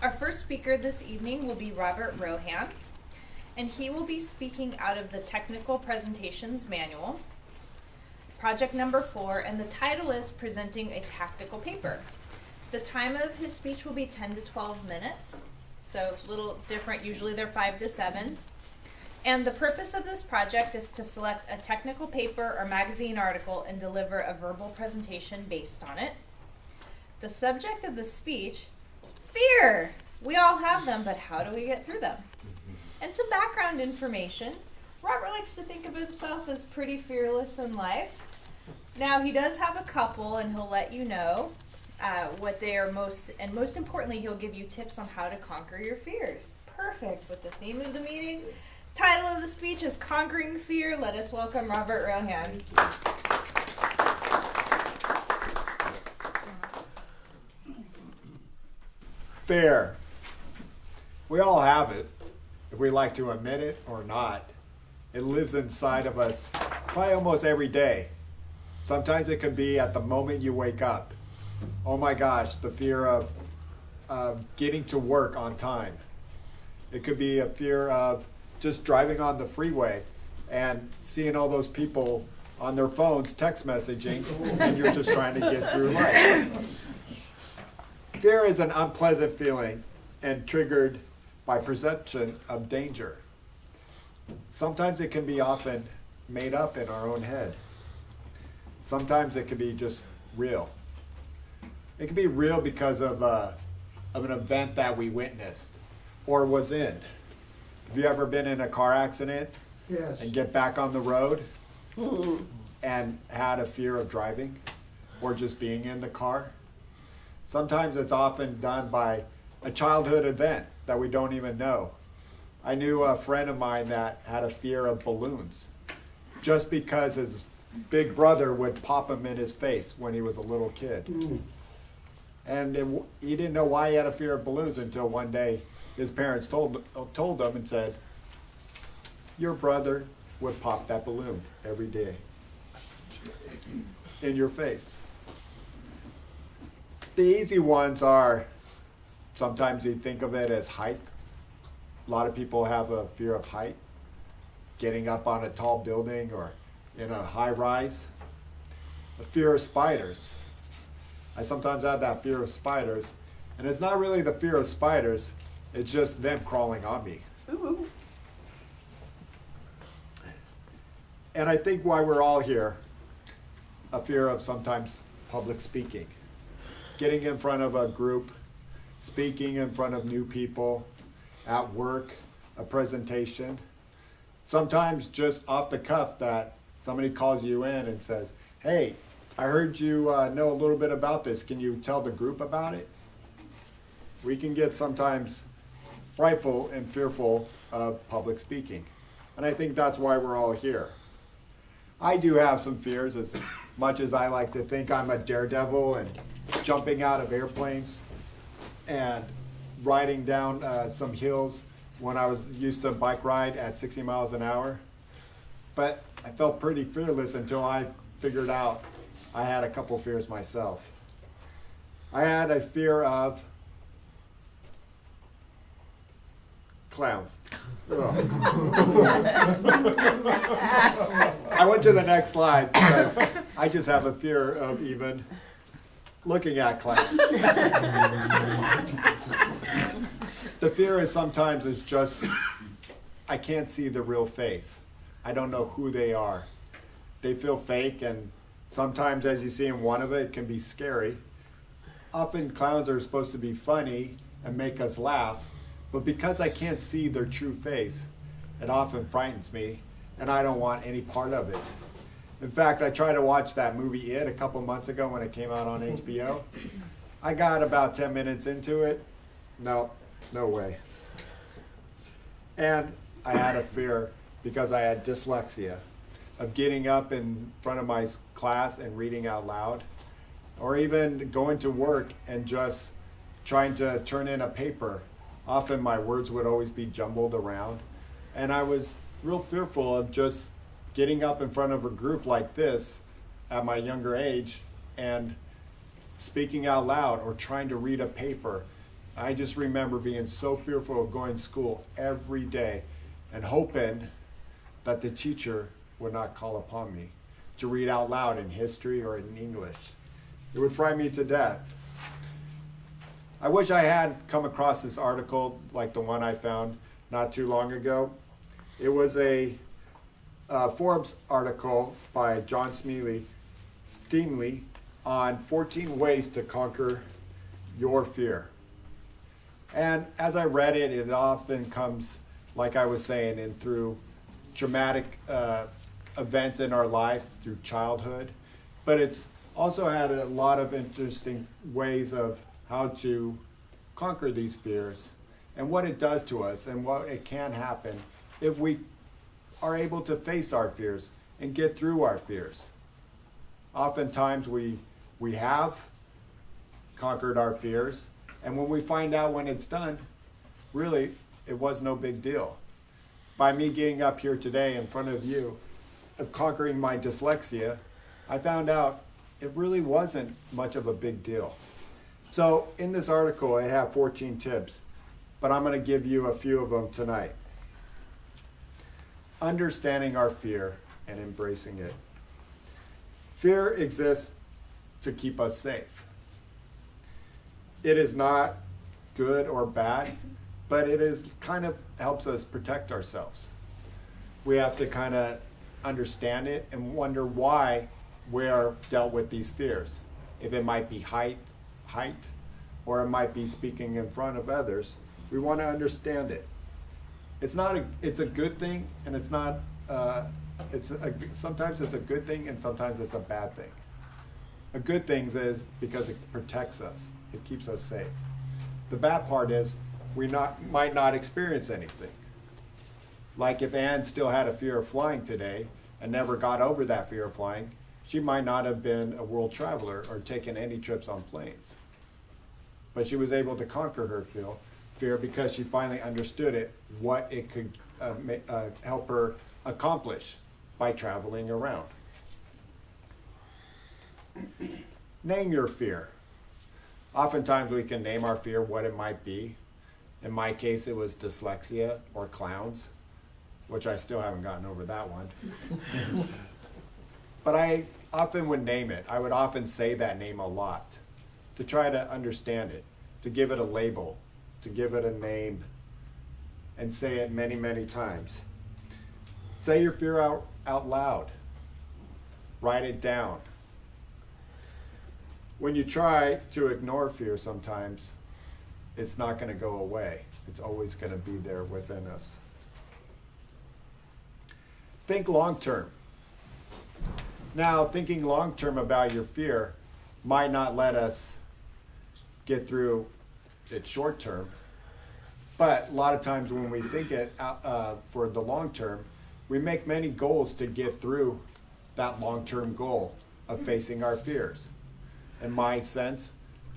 Our first speaker this evening will be Robert Rohan, and he will be speaking out of the Technical Presentations Manual, project number 4, and the title is Presenting a Tactical Paper. The time of his speech will be 10 to 12 minutes, so a little different. Usually they're 5 to 7. And the purpose of this project is to select a technical paper or magazine article and deliver a verbal presentation based on it. The subject of the speech, fear. We all have them, but how do we get through them? And some background information. Robert likes to think of himself as pretty fearless in life. Now, he does have a couple, and he'll let you know what they are most importantly, he'll give you tips on how to conquer your fears. Perfect. With the theme of the meeting, title of the speech is Conquering Fear. Let us welcome Robert Rohan. Fear. We all have it, if we like to admit it or not. It lives inside of us probably almost every day. Sometimes it could be at the moment you wake up. Oh my gosh, the fear of getting to work on time. It could be a fear of just driving on the freeway and seeing all those people on their phones text messaging and you're just trying to get through life. Fear is an unpleasant feeling and triggered by perception of danger. Sometimes it can be often made up in our own head. Sometimes it can be just real. It can be real because of an event that we witnessed or was in. Have you ever been in a car accident? Yes. And get back on the road and had a fear of driving or just being in the car? Sometimes it's often done by a childhood event that we don't even know. I knew a friend of mine that had a fear of balloons just because his big brother would pop him in his face when he was a little kid. And he didn't know why he had a fear of balloons until one day his parents told him and said, your brother would pop that balloon every day in your face. The easy ones are, sometimes you think of it as height. A lot of people have a fear of height, getting up on a tall building or in a high rise. A fear of spiders. I sometimes have that fear of spiders, and it's not really the fear of spiders, it's just them crawling on me. Ooh. And I think why we're all here, a fear of sometimes public speaking. Getting in front of a group, speaking in front of new people, at work, a presentation. Sometimes just off the cuff that somebody calls you in and says, hey, I heard you know a little bit about this. Can you tell the group about it? We can get sometimes frightful and fearful of public speaking. And I think that's why we're all here. I do have some fears, as much as I like to think I'm a daredevil and jumping out of airplanes and riding down some hills when I was used to bike ride at 60 miles an hour. But I felt pretty fearless until I figured out I had a couple fears myself. I had a fear of clowns. I went to the next slide because I just have a fear of even looking at clowns. The fear is sometimes is just, I can't see the real face. I don't know who they are. They feel fake, and sometimes as you see in one of it can be scary. Often clowns are supposed to be funny and make us laugh, but because I can't see their true face, it often frightens me, and I don't want any part of it. In fact, I tried to watch that movie It a couple months ago when it came out on HBO. I got about 10 minutes into it. No way. And I had a fear, because I had dyslexia, of getting up in front of my class and reading out loud, or even going to work and just trying to turn in a paper. Often my words would always be jumbled around, and I was real fearful of just getting up in front of a group like this at my younger age and speaking out loud or trying to read a paper I just remember being so fearful of going to school every day and hoping that the teacher would not call upon me to read out loud in history or in English. It would frighten me to death. I wish I had come across this article like the one I found not too long ago. It was a Forbes article by John Steamley on 14 ways to conquer your fear. And as I read it, it often comes, like I was saying, in through traumatic events in our life, through childhood. But it's also had a lot of interesting ways of how to conquer these fears and what it does to us and what it can happen if we are able to face our fears and get through our fears. Oftentimes we have conquered our fears, and when we find out when it's done, really, it was no big deal. By me getting up here today in front of you, of conquering my dyslexia, I found out it really wasn't much of a big deal. So in this article, I have 14 tips, but I'm going to give you a few of them tonight. Understanding our fear and embracing it. Fear exists to keep us safe. It is not good or bad, but it is kind of helps us protect ourselves. We have to kind of understand it and wonder why we're dealt with these fears. If it might be height, or it might be speaking in front of others, we want to understand it. It's a good thing, and it's not. Sometimes it's a good thing, and sometimes it's a bad thing. A good thing is because it protects us. It keeps us safe. The bad part is we might not experience anything. Like if Anne still had a fear of flying today and never got over that fear of flying, she might not have been a world traveler or taken any trips on planes. But she was able to conquer her fear because she finally understood it, what it could help her accomplish by traveling around. Name your fear. Oftentimes we can name our fear what it might be. In my case, it was dyslexia or clowns, which I still haven't gotten over that one. But I often would name it. I would often say that name a lot to try to understand it, to give it a label, to give it a name, and say it many, many times. Say your fear out loud. Write it down. When you try to ignore fear sometimes, it's not going to go away. It's always going to be there within us. Think long term. Now, thinking long term about your fear might not let us get through it short term, but a lot of times when we think it for the long term, we make many goals to get through that long term goal of facing our fears. In my sense,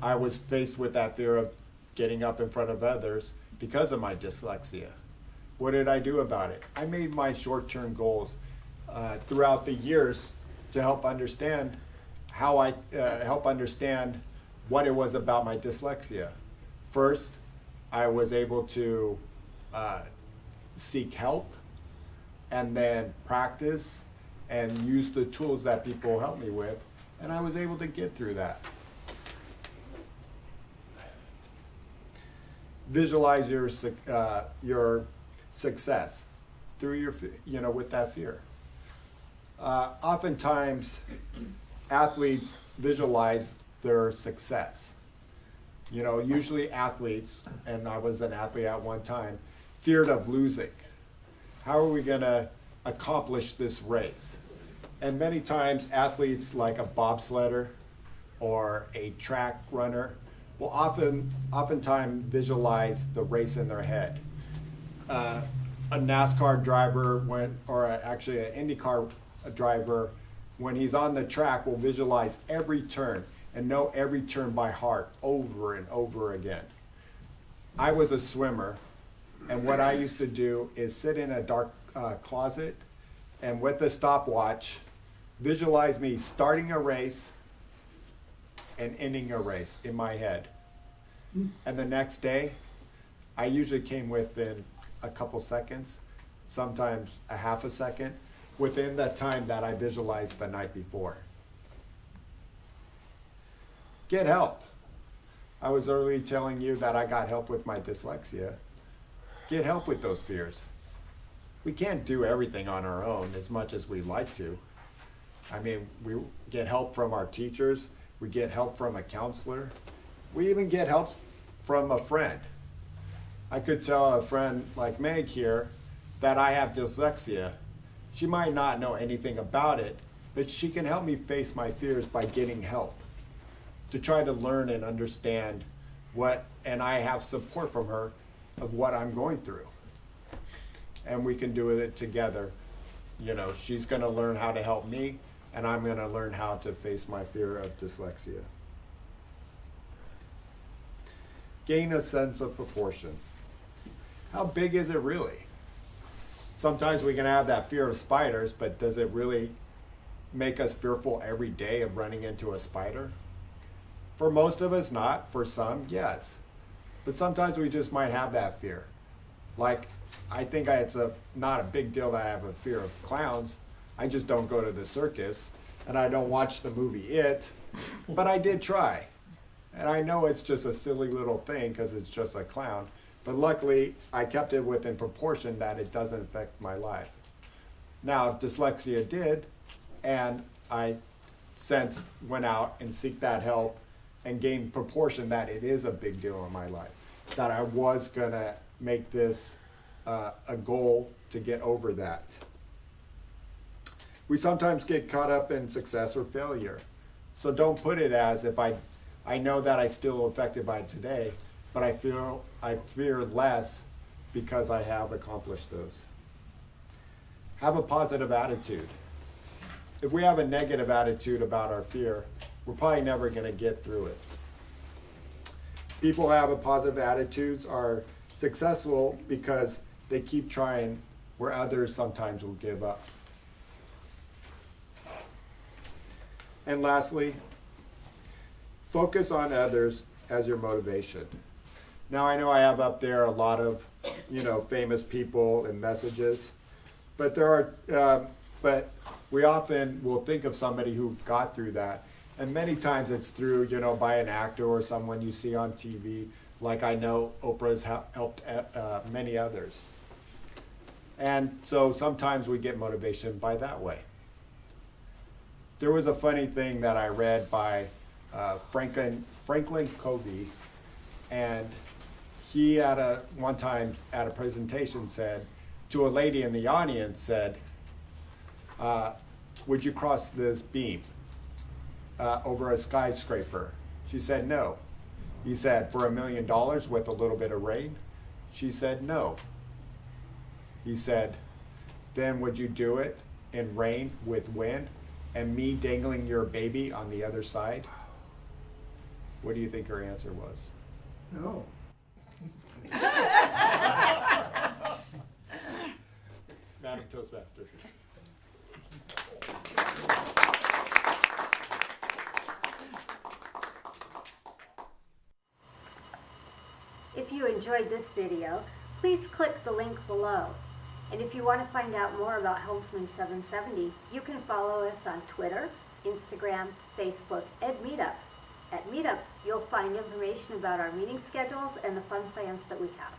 I was faced with that fear of getting up in front of others because of my dyslexia. What did I do about it? I made my short-term goals throughout the years to help understand what it was about my dyslexia. First, I was able to seek help and then practice and use the tools that people helped me with, and I was able to get through that. Visualize your success through with that fear. Oftentimes, athletes visualize their success. Usually athletes, and I was an athlete at one time, feared of losing. How are we going to accomplish this race? And many times athletes like a bobsledder or a track runner will oftentimes visualize the race in their head. A NASCAR driver actually an IndyCar driver, when he's on the track, will visualize every turn and know every turn by heart over and over again. I was a swimmer, and what I used to do is sit in a dark closet and with the stopwatch, visualize me starting a race and ending a race in my head. And the next day, I usually came within a couple seconds, sometimes a half a second, within that time that I visualized the night before. Get help. I was earlier telling you that I got help with my dyslexia. Get help with those fears. We can't do everything on our own as much as we'd like to. I mean, we get help from our teachers, we get help from a counselor, we even get help from a friend. I could tell a friend like Meg here that I have dyslexia. She might not know anything about it, but she can help me face my fears by getting help to try to learn and understand and I have support from her of what I'm going through. And we can do it together. You know, she's gonna learn how to help me, and I'm gonna learn how to face my fear of dyslexia. Gain a sense of proportion. How big is it really? Sometimes we can have that fear of spiders, but does it really make us fearful every day of running into a spider? For most of us, not. For some, yes. But sometimes we just might have that fear. Like, I think it's not a big deal that I have a fear of clowns. I just don't go to the circus, and I don't watch the movie It, but I did try. And I know it's just a silly little thing because it's just a clown, but luckily I kept it within proportion that it doesn't affect my life. Now, dyslexia did, and I since went out and seek that help and gained proportion that it is a big deal in my life, that I was gonna make this a goal to get over that. We sometimes get caught up in success or failure. So don't put it as if I know that I'm still affected by it today, but I fear less because I have accomplished those. Have a positive attitude. If we have a negative attitude about our fear, we're probably never gonna get through it. People who have a positive attitudes are successful because they keep trying where others sometimes will give up. And lastly, focus on others as your motivation. Now I know I have up there a lot of, famous people and messages, but but we often will think of somebody who got through that. And many times it's through, by an actor or someone you see on TV, like I know Oprah's helped many others. And so sometimes we get motivation by that way. There was a funny thing that I read by Franklin Covey, and he one time at a presentation said to a lady in the audience, said, would you cross this beam over a skyscraper? She said no. He said, for $1 million with a little bit of rain? She said no. He said, then would you do it in rain with wind and me dangling your baby on the other side? What do you think her answer was? No. Madam Toastmaster. If you enjoyed this video, please click the link below. And if you want to find out more about Helmsman 770, you can follow us on Twitter, Instagram, Facebook, and Meetup. At Meetup, you'll find information about our meeting schedules and the fun plans that we have.